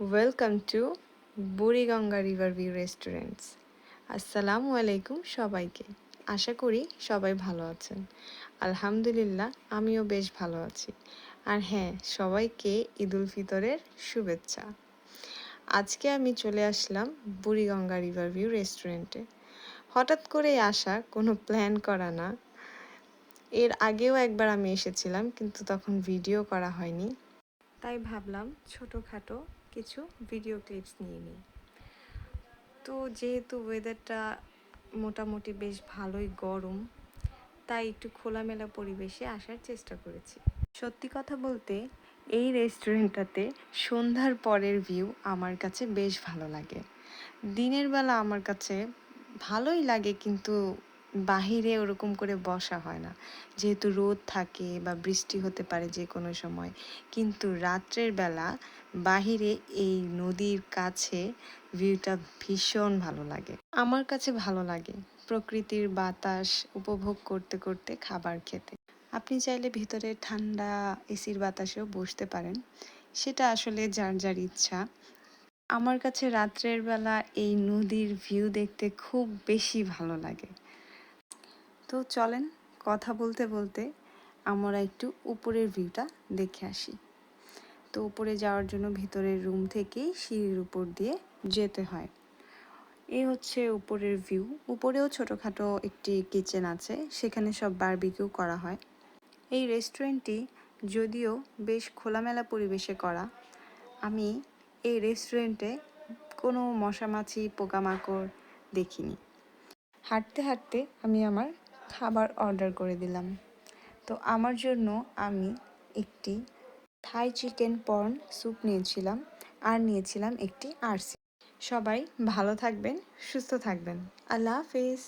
Welcome to Buriganga river view restaurants. আসসালামু আলাইকুম সবাইকে। আশা করি সবাই ভালো আছেন। আলহামদুলিল্লাহ আমিও বেশ ভালো আছি। আর হ্যাঁ, সবাইকে ঈদ উল ফিতরের শুভেচ্ছা। আজকে আমি চলে আসলাম বুড়িগঙ্গা রিভার ভিউ রেস্টুরেন্টে। হঠাৎ করেই আসা, কোনো প্ল্যান করা না। এর আগেও একবার আমি এসেছিলাম, কিন্তু তখন ভিডিও করা হয়নি। তাই ভাবলাম ছোটোখাটো কিছু ভিডিও ক্লিপস নিয়ে নিই। তো যেহেতু ওয়েদারটা মোটামুটি বেশ ভালোই গরম, তাই একটু খোলামেলা পরিবেশে আসার চেষ্টা করেছি। সত্যি কথা বলতে এই রেস্টুরেন্টটাতে সন্ধ্যার পরের ভিউ আমার কাছে বেশ ভালো লাগে। দিনের বেলা আমার কাছে ভালোই লাগে, কিন্তু বাহিরে ওরকম করে বসা হয় না, যেহেতু রোদ থাকে বা বৃষ্টি হতে পারে যে কোনো সময়। কিন্তু রাত্রের বেলা বাহিরে এই নদীর কাছে ভিউটা ভীষণ ভালো লাগে। আমার কাছে ভালো লাগে প্রকৃতির বাতাস উপভোগ করতে করতে খাবার খেতে। আপনি চাইলে ভিতরে ঠান্ডা এসির বাতাসেও বসতে পারেন, সেটা আসলে যার যার ইচ্ছা। আমার কাছে রাত্রের বেলা এই নদীর ভিউ দেখতে খুব বেশি ভালো লাগে। তো চলেন, কথা বলতে বলতে আমরা একটু উপরের ভিউটা দেখে আসি। তো উপরে যাওয়ার জন্য ভিতরের রুম থেকেই সিঁড়ির উপর দিয়ে যেতে হয়। এই হচ্ছে উপরের ভিউ। উপরেও ছোটোখাটো একটি কিচেন আছে, সেখানে সব বারবিকিউ করা হয়। এই রেস্টুরেন্টটি যদিও বেশ খোলামেলা পরিবেশে করা, আমি এই রেস্টুরেন্টে কোনো মশামাছি পোকামাকড় দেখিনি। হাঁটতে হাঁটতে আমি আমার খাবার অর্ডার করে দিলাম। তো আমার জন্য আমি একটি থাই চিকেন পর্ন স্যুপ নিয়েছিলাম, আর নিয়েছিলাম একটি আরসি। সবাই ভালো থাকবেন, সুস্থ থাকবেন। আল্লাহ হাফেজ।